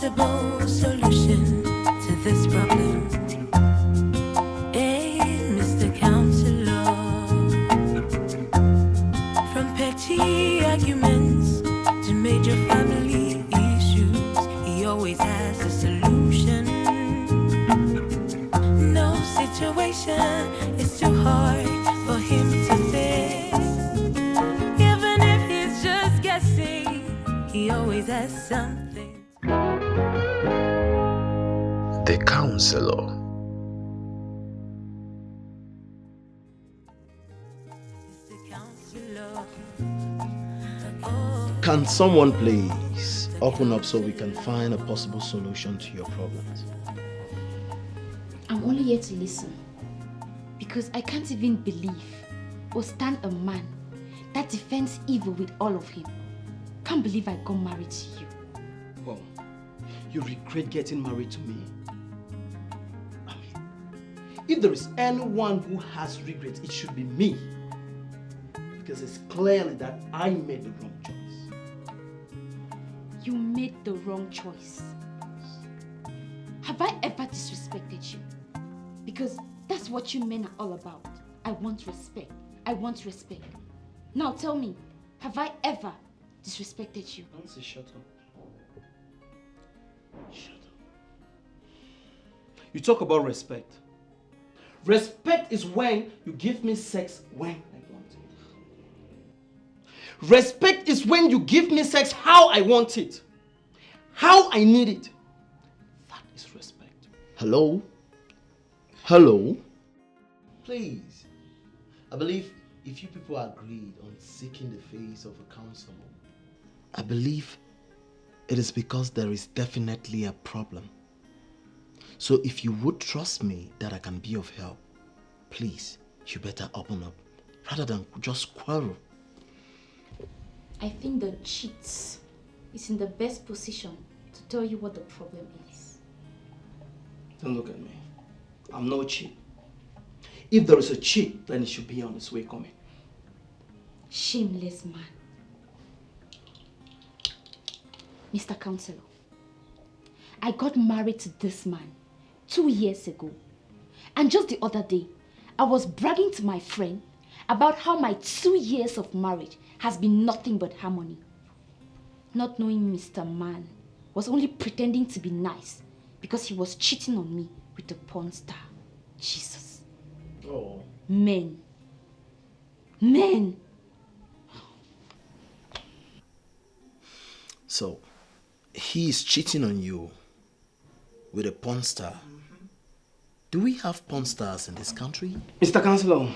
possible solution to this problem. Hey, Mr. Counselor. From petty arguments to major family issues, he always has a solution. No situation is too hard for him to fix. Even if he's just guessing, he always has something. The Counselor. Can someone please open up so we can find a possible solution to your problems? I'm only here to listen. Because I can't even believe or stand a man that defends evil with all of him. Can't believe I got married to you. Well, you regret getting married to me? I mean, if there is anyone who has regrets, it should be me. Because it's clearly that I made the wrong choice. You made the wrong choice. Have I ever disrespected you? Because that's what you men are all about. I want respect. I want respect. Now tell me, have I ever disrespected you? Nancy, shut up. Shut up. You talk about respect. Respect is when you give me sex when I want it. Respect is when you give me sex how I want it. How I need it. That is respect. Hello? Hello? Please, I believe if you people agreed on seeking the face of a counselor, I believe it is because there is definitely a problem. So if you would trust me that I can be of help, please, you better open up rather than just quarrel. I think the cheat is in the best position to tell you what the problem is. Don't look at me. I'm no cheat. If there is a cheat, then it should be on its way coming. Shameless man. Mr. Counselor, I got married to this man 2 years ago. And just the other day, I was bragging to my friend about how my 2 years of marriage has been nothing but harmony. Not knowing Mr. Man was only pretending to be nice because he was cheating on me with a porn star. Jesus. Oh. Men. Men. So, he is cheating on you with a porn star. Do we have porn stars in this country? Mr. Counselor,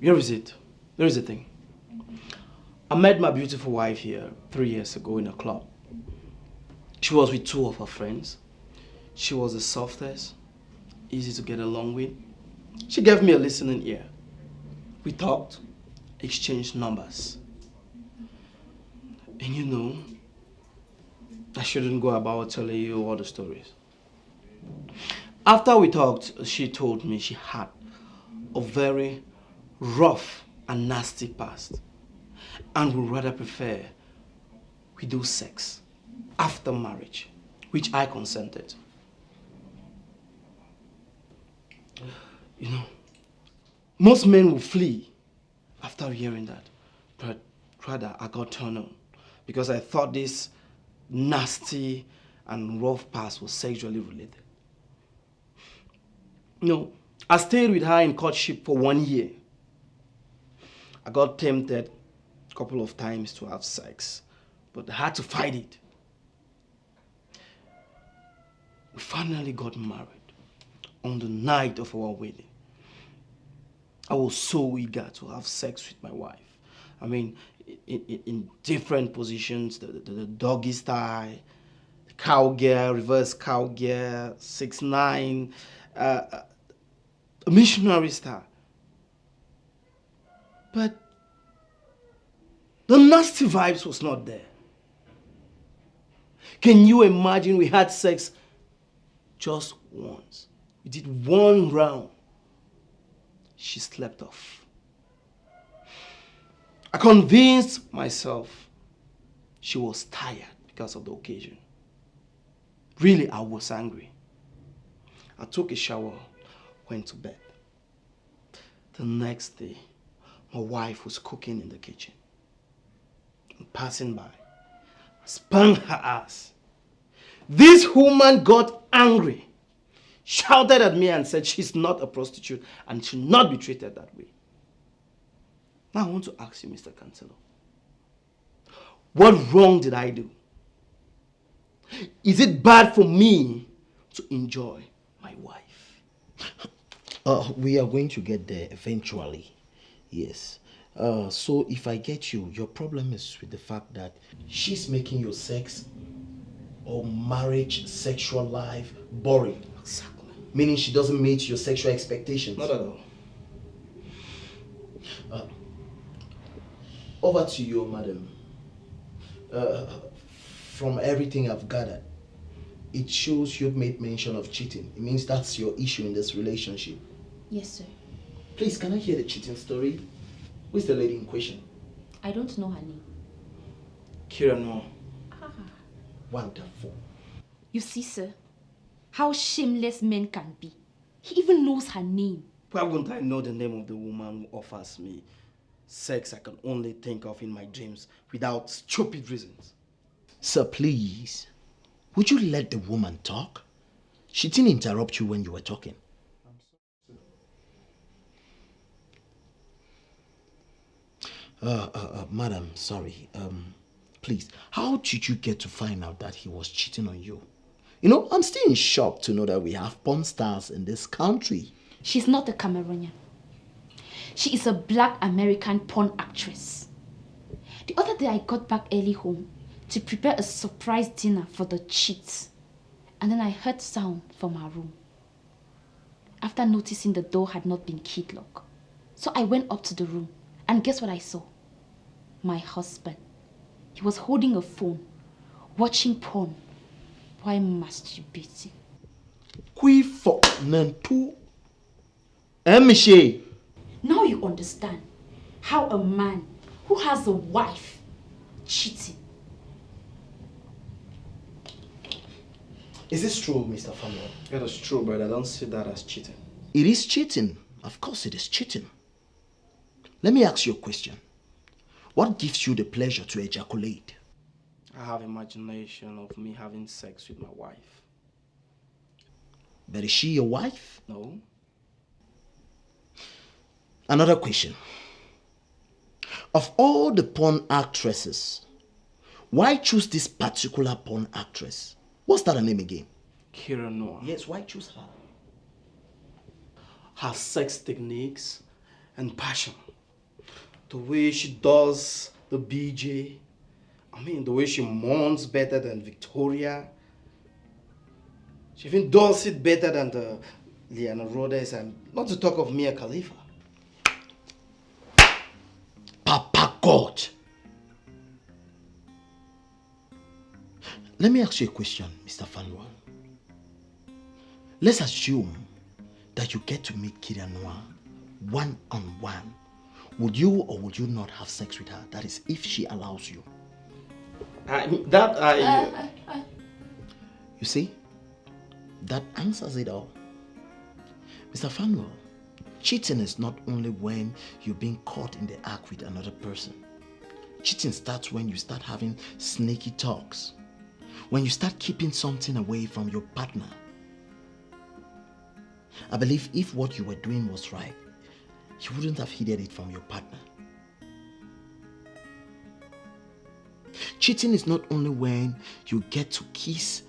here is it. There is a thing. I met my beautiful wife here 3 years ago in a club. She was with 2 of her friends. She was the softest, easy to get along with. She gave me a listening ear. We talked, exchanged numbers. And you know, I shouldn't go about telling you all the stories. After we talked, she told me she had a very rough and nasty past and would rather prefer we do sex after marriage, which I consented. You know, most men will flee after hearing that, but rather I got turned on because I thought this nasty and rough past was sexually related. No, I stayed with her in courtship for 1 year. I got tempted a couple of times to have sex, but I had to fight it. We finally got married on the night of our wedding. I was so eager to have sex with my wife. I mean, in different positions, the doggy style, cowgirl, reverse cowgirl, 6'9", a missionary style. But the nasty vibes was not there. Can you imagine we had sex just once? We did 1 round. She slept off. I convinced myself she was tired because of the occasion. Really, I was angry. I took a shower, went to bed. The next day, my wife was cooking in the kitchen. And passing by, I spun her ass. This woman got angry, shouted at me and said she's not a prostitute and should not be treated that way. Now I want to ask you, Mr. Cancelo, what wrong did I do? Is it bad for me to enjoy my wife? We are going to get there eventually. Yes. So if I get you, your problem is with the fact that she's making your sex or marriage sexual life boring. Exactly. Meaning she doesn't meet your sexual expectations. Not at all. Over to you, madam. From everything I've gathered, it shows you've made mention of cheating. It means that's your issue in this relationship. Yes, sir. Please, can I hear the cheating story? Who's the lady in question? I don't know her name. Kira Noir. Wonderful. You see, sir, how shameless men can be. He even knows her name. Why wouldn't I know the name of the woman who offers me sex I can only think of in my dreams without stupid reasons? Sir, please, would you let the woman talk? She didn't interrupt you when you were talking. Madam, sorry. Please, how did you get to find out that he was cheating on you? You know, I'm still in shock to know that we have porn stars in this country. She's not a Cameroonian. She is a black American porn actress. The other day I got back early home to prepare a surprise dinner for the cheats. And then I heard sound from her room. After noticing the door had not been keyed locked. So I went up to the room and guess what I saw? My husband. He was holding a phone, watching porn while masturbating. Qui for nantu? MICHELE. Now you understand how a man who has a wife cheating. Is this true, Mr. Phanuel? It is true, but I don't see that as cheating. It is cheating. Of course it is cheating. Let me ask you a question. What gives you the pleasure to ejaculate? I have imagination of me having sex with my wife. But is she your wife? No. Another question. Of all the porn actresses, why choose this particular porn actress? What's that her name again? Kira Noir. Yes, why choose her? Her sex techniques and passion. The way she does the BJ. I mean, the way she mourns better than Victoria. She even does it better than the Liana Rhodes, and not to talk of Mia Khalifa. Papa God. Let me ask you a question, Mr. Phanuel. Let's assume that you get to meet Kira Noir one-on-one. Would you or would you not have sex with her? That is, if she allows you. You see, that answers it all. Mr. Phanuel, cheating is not only when you're being caught in the act with another person. Cheating starts when you start having sneaky talks. When you start keeping something away from your partner. I believe if what you were doing was right, you wouldn't have hidden it from your partner. Cheating is not only when you get to kiss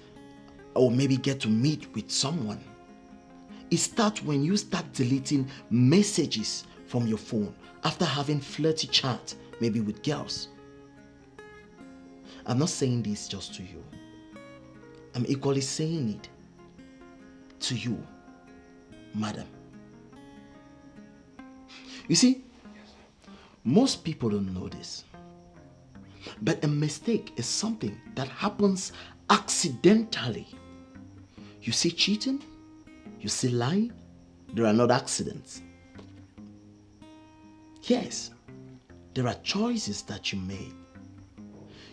or maybe get to meet with someone. It starts when you start deleting messages from your phone after having flirty chat, maybe with girls. I'm not saying this just to you. I'm equally saying it to you, madam. You see, most people don't know this. But a mistake is something that happens accidentally. You see cheating, you see lying, there are not accidents. Yes, there are choices that you made.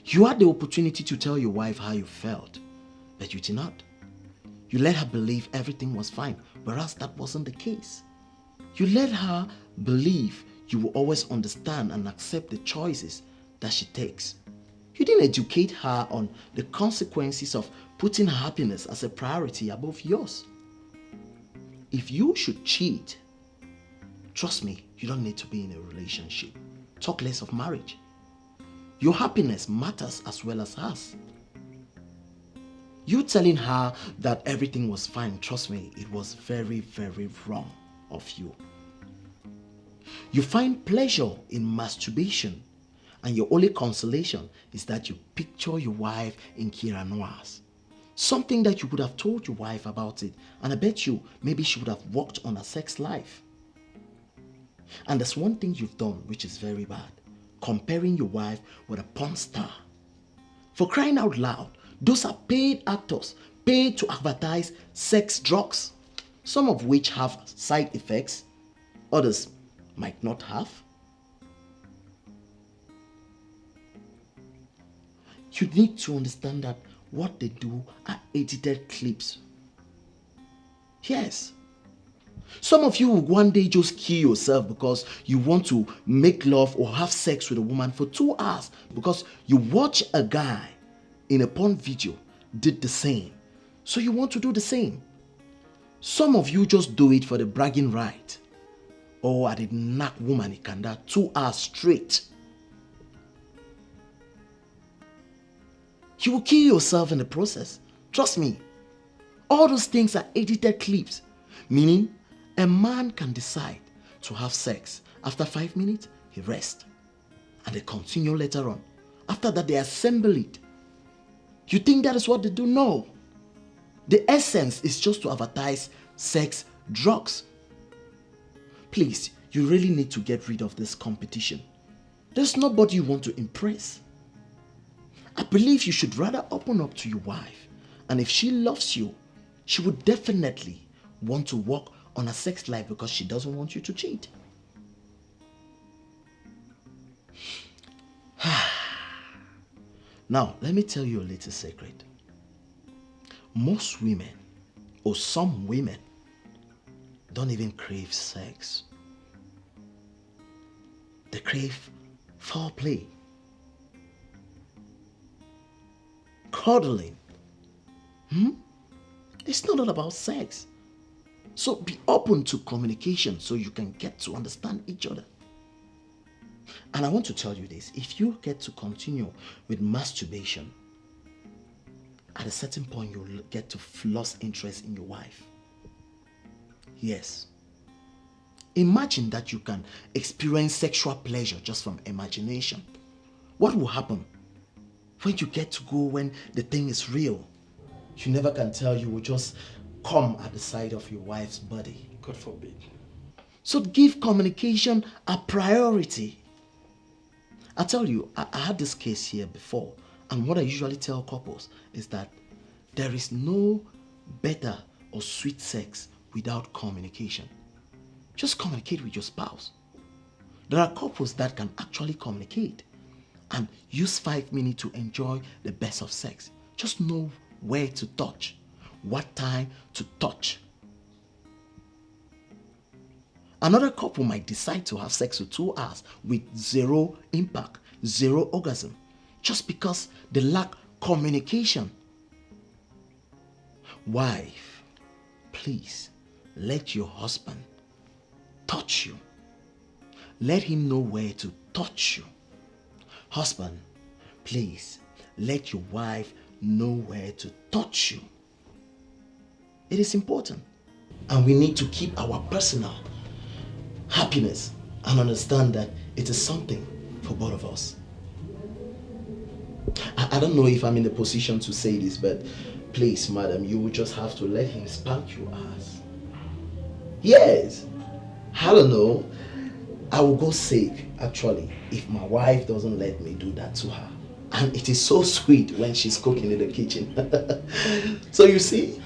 You had the opportunity to tell your wife how you felt. But you did not. You let her believe everything was fine, whereas that wasn't the case. You let her believe you will always understand and accept the choices that she takes. You didn't educate her on the consequences of putting her happiness as a priority above yours. If you should cheat, trust me, you don't need to be in a relationship. Talk less of marriage. Your happiness matters as well as hers. You telling her that everything was fine, trust me, it was very, very wrong of you. You find pleasure in masturbation, and your only consolation is that you picture your wife in Kira Noir's. Something that you would have told your wife about it, and I bet you maybe she would have worked on her sex life. And there's one thing you've done which is very bad. Comparing your wife with a porn star. For crying out loud, those are paid actors, paid to advertise sex drugs, some of which have side effects, others might not have. You need to understand that what they do are edited clips. Yes. Some of you will one day just kill yourself because you want to make love or have sex with a woman for 2 hours because you watch a guy in a porn video did the same. So you want to do the same. Some of you just do it for the bragging right. Oh, I did knock woman in Kanda 2 hours straight. You will kill yourself in the process. Trust me. All those things are edited clips. Meaning, a man can decide to have sex. After 5 minutes, he rests. And they continue later on. After that, they assemble it. You think that is what they do? No. The essence is just to advertise sex, drugs. Please, you really need to get rid of this competition. There's nobody you want to impress. I believe you should rather open up to your wife. And if she loves you, she would definitely want to work on her sex life because she doesn't want you to cheat. Now, let me tell you a little secret. Most women, or some women, don't even crave sex. They crave foreplay, cuddling. It's not all about sex. So be open to communication so you can get to understand each other. And I want to tell you this, if you get to continue with masturbation, at a certain point you'll get to lose interest in your wife. Yes. Imagine that you can experience sexual pleasure just from imagination. What will happen when you get to go when the thing is real? You never can tell, you will just come at the side of your wife's body. God forbid. So give communication a priority. I tell you, I had this case here before, and what I usually tell couples is that there is no better or sweet sex without communication. Just communicate with your spouse. There are couples that can actually communicate and use 5 minutes to enjoy the best of sex. Just know where to touch, what time to touch. Another couple might decide to have sex for 2 hours with zero impact, zero orgasm, just because they lack communication. Wife, please let your husband touch you. Let him know where to touch you. Husband, please let your wife know where to touch you. It is important. And we need to keep our personal happiness and understand that it is something for both of us. I don't know if I'm in a position to say this, but please, madam, you will just have to let him spank your ass. Yes. I don't know. I will go sick, actually, if my wife doesn't let me do that to her. And it is so sweet when she's cooking in the kitchen. So you see,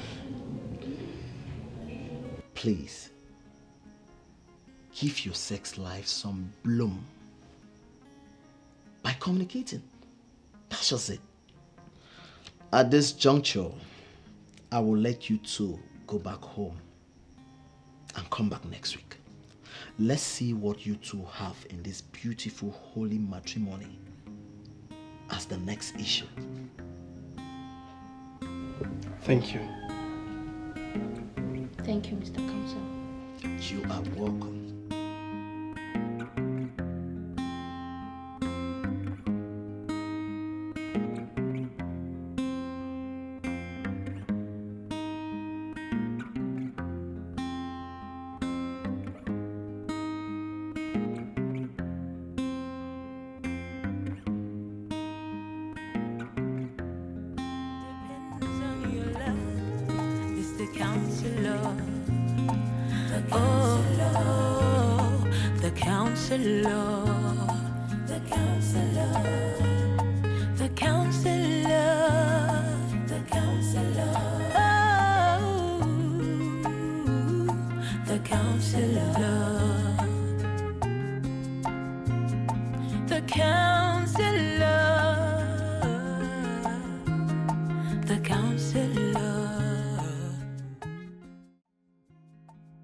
please, give your sex life some bloom by communicating. That's just it. At this juncture, I will let you two go back home and come back next week. Let's see what you two have in this beautiful holy matrimony as the next issue. Thank you. Thank you, Mr. Counselor. You are welcome. Counselor.